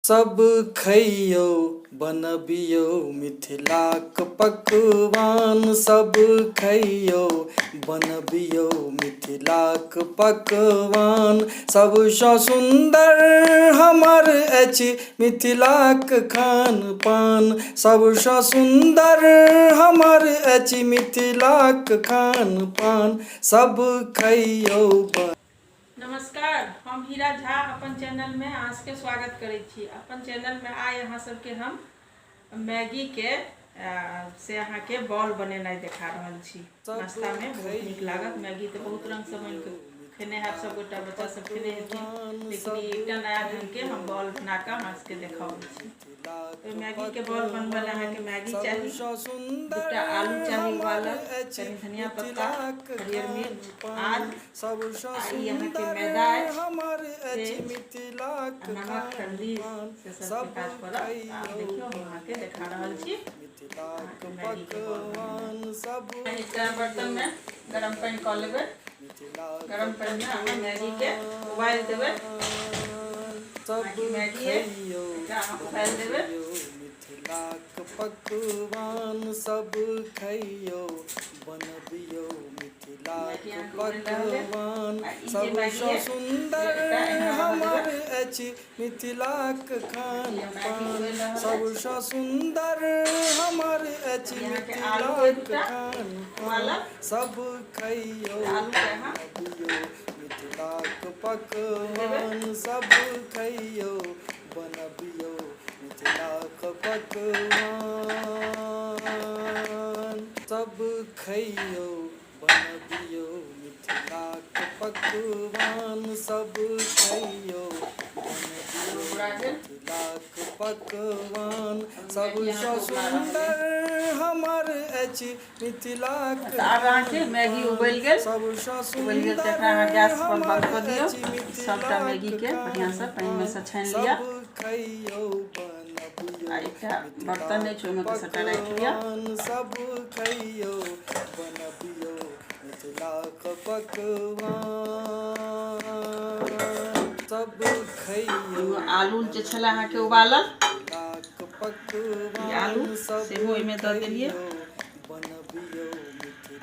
सब खइयो बनबियो मिथिलाक पकवान। सब खइयो बनबियो मिथिलाक पकवान। सबसँ सुन्दर हमर अछि मिथिलाक खान पान। सबसँ सुन्दर हमर अछि मिथिलाक खान पान। सब खइयो। नमस्कार, हम हीरा झा अपन चैनल में अहाँ सबके स्वागत करै छी। अपन चैनल में आइ अहाँ सबके हम मैगी के से अहाँ के बॉल बनेनाइ देखा रहल छी। नाश्ता में बहुत नीक लागत। मैगी तो बहुत रंग से बन के खेने हैं, सब गोटा बच्चा सब खेने हेथिन, लेकिन एकटा नया ढंग के हम बॉल बना के अहाँ सबके देखाबै छी। तो मैगी के बॉल बनबे ला अहाँ के मैगी चाहिए, दूटा आलू चाहिए उबालल, कनी धनिया पत्ता, हरियर मिर्च, आद, यहाँ के मैदा नमक हल्दी से सब काज पड़त। आप देखियो हम अहाँ के देखा रहल छी। मैगी के बॉल एकटा बर्तन में गरम पानी कऽ लेबै। गरम पानी में अहाँ मैगी के उबाल देबै। मैगी है एकरा अहाँ उबाल देबै। मिथिलाक पकवान सब खइयो बनबियो मिथिलाक पकवान। सबसँ सुन्दर हमर अछि मिथिलाक खान पान। सबसँ सुन्दर हमर अछि मिथिलाक खान पान। सब खइयो बनबियो मिथिलाक पकवान। सब खइयो बनबियो मिथिलाक पकवान। सब खइयो बनबियो मिथिलाक पकवान। सब खइयो बनबियो मिथिलाक पकवान। सबसँ सुन्दर हमर अछि मिथिलाक खान मैगी उबल गेल। सबसँ उबल गेल सुन्दर अहाँ गैस पर बंद हमर कर दियो। अछि सबटा मैगी मिथिलाक के बढ़िया से पानी में से छानि लिया। सब खइयो बनबियो एकटा बर्तन है ओहिमे के सटा राखि लिया। सब खइयो बनबियो मिथिलाक पकवान। सब खइयो आलू जे छले अहाँ के उबालल, मिथिलाक आलू पकवान। सब सेहो ओहिमे दऽ देलियै। बनबियो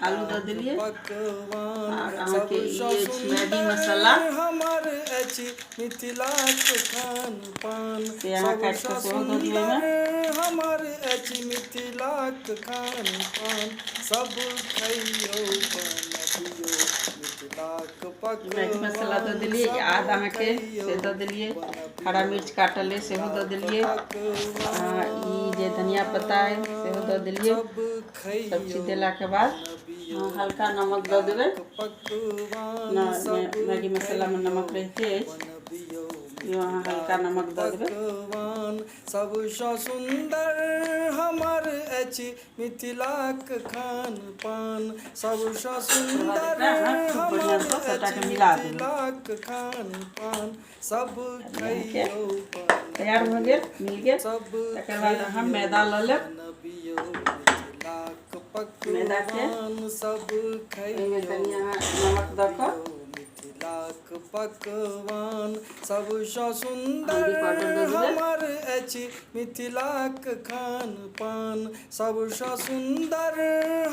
आलू दऽ देलियै पकवान। और अहाँ के सबसँ ये मैगी सुन्दर मसाला हमर अछि मिथिलाक खान पान। से अहाँ काटि सबसँ कऽ सेहो दऽ दियौ सुन्दर ओहिमे। हमर अछि मिथिलाक खान पान। सब खइयो बनबियो मिथिलाक मैगी मसाला दऽ पकवान। देलियै, सब आद अहाँ के खइयो से दऽ देलियै, हरा बनबियो मिर्च काटल है सेहो दऽ देलियै, ई जे धनिया पत्ता है सेहो दऽ देलियै। सब सब खइयो चीज देला के बाद हल्का नमक दऽ देबै। पकवान। सब मैगी मसाला में नमक रहिते बनबियो अछि, अहाँ हल्का नमक दऽ देबै। पकवान। सबसँ सुन्दर हमर अछि मिथिलाक खान पान। सबसँ सुन्दर खूब बढ़िया हमर से सबटा अछि के मिला देबै। मिथिलाक खान पान। सब यहाँ के खइयो तैयार भऽ गेल, मिल गेल। सब तकर बाद अहाँ मैदा लऽ लेब। बनबियो मिथिलाक मैदा के पकवान। सब ओहिमे खइयो कनि अहाँ नमक दऽ कऽ मिथिलाक पकवान। सबसँ सुन्दर हल्दी पाउडर दऽ देबै। हमर अछि मिथिलाक खान पान। सबसँ सुन्दर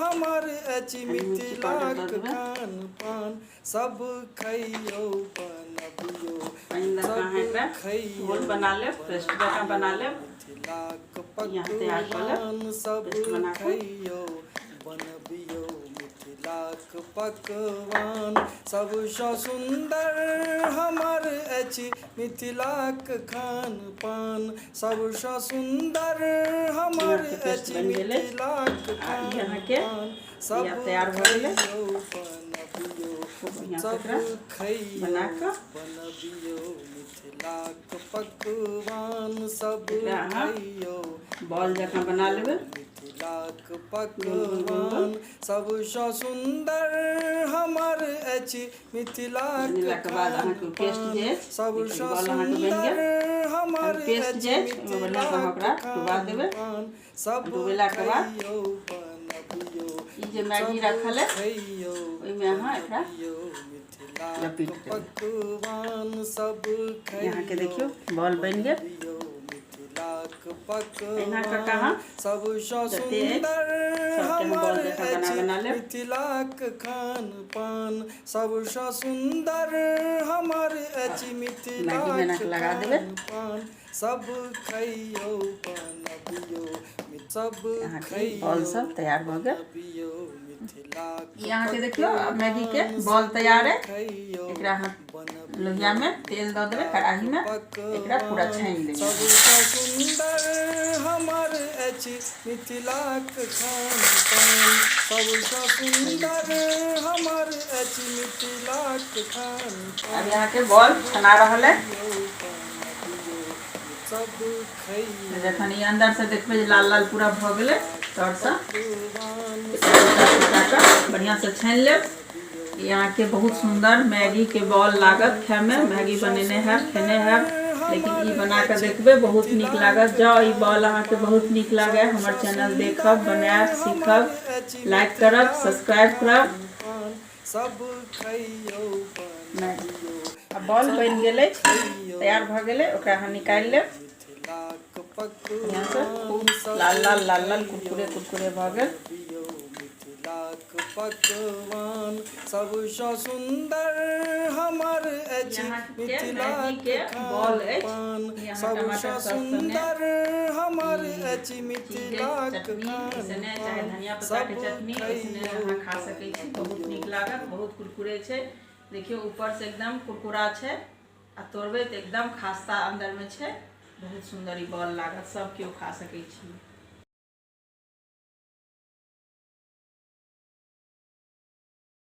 हमर अछि मिर्ची पाउडर दऽ मिथिलाक देबै। खान पान। सब खइयो बनबियो पानि दऽ कऽ सब अहाँ एकरा खइयो घोल बना लेब, पेस्ट जकाँ बना लेब। मिथिलाक यहाँ तैयार कऽ लेब पकवान। सब पेस्ट बना कऽ। खइयो बनबियो मिथिलाक पकवान। सबसँ सुन्दर हमर अछि मिथिलाक खान पान। सबसँ सुन्दर हमर यहाँ के पेस्ट अछि बनि गेल अछि मिथिलाक आ ई खान अहाँ के पान। सब तैयार भऽ गेलै। खइयो बनबियो खूब बढ़िया से सब एकरा खइयो बना कऽ बनबियो मिथिलाक पकवान। सब एकरा अहाँ खइयो बॉल जकाँ बना लेबै, मिथिलाक गोल गोल गोल गोल। पकवान। सबसँ सुन्दर हमर अछि मिथिलाक बनेला के बाद खान अहाँ के पेस्ट पान। जे अछि सबसँ बॉल अहाँ के बनि सुन्दर गेल। हमर पेस्ट जे अछि अछि ओहिमे बढ़िया से अहाँ मिथिलाक ओकरा डुबा खान देबै। पान। सब डुबेला के बाद खइयो बनबियो ई जे मैगी सब रखल है खइयो ओहिमे अहाँ एकरा बनबियो मिथिलाक लपेट देबै। पकवान। सब यहाँ के खइयो देखियो बॉल बनि गेल। बनबियो एना कऽ कऽ पकवान हम सबसँ जते अछि सुन्दर सबके हम हमर बॉल जकाँ अछि बना लेब। मिथिलाक खान पान सबसँ सुन्दर हमर अछि मैगी बना मिथिलाक के लगा देबै। खान पान सब खइयौ बनबियौ सब अहाँके बॉल खइयौ सब तैयार भऽ गेल। बनबियौ मिथिलाक ई अहाँके देखियौ अब मैगी के बॉल तैयार है। खइयौ एकरा हम लोहिया में तेल दऽ देबै, कढ़ाई में एकरा पूरा छानि देबै। सबसँ सुन्दर हमर अछि मिथिलाक खान पान सबसँ सुन्दर हमर अछि मिथिलाक खान अब पान यहाँ के बॉल छना रहल है। सब खइयौ जखन ई अंदर से देखबै जे लाल लाल पूरा भऽ गेलै तर से बढ़िया से छानि लेब। ई अहाँके बहुत सुंदर मैगी के बॉल लागत खाय में। मैगी बनेने हैब, खेने हैब, लेकिन ई बना के देखबै बहुत नीक लागत। जँ ई बॉल अहाँके बहुत नीक लागे हमर चैनल देखब, बनायब, सीखब, लाइक करब, सब्सक्राइब करब। सब खइयौ मैगी अब बॉल बनि गेलै, तैयार भऽ गेलै। ओकरा हम निकालि लेब। यहाँ से खूब लाल लाल लाल लाल कुरकुरे कुरकुरे भऽ गेल। मिथिलाक पकवान सबसँ सुन्दर हमर अछि मिथिलाक खान पान सबसँ सुन्दर हमर अछि मिथिलाक खान पान सब खइयौ खा सकै छी, बहुत नीक लागत, बहुत कुरकुरे छै। देखियो ऊपर से एकदम कुरकुरा छै आ तोड़बै तऽ एकदम खास्ता अंदर में छै। बहुत सुंदर ई बॉल लागत, सब केओ खा सकै छी।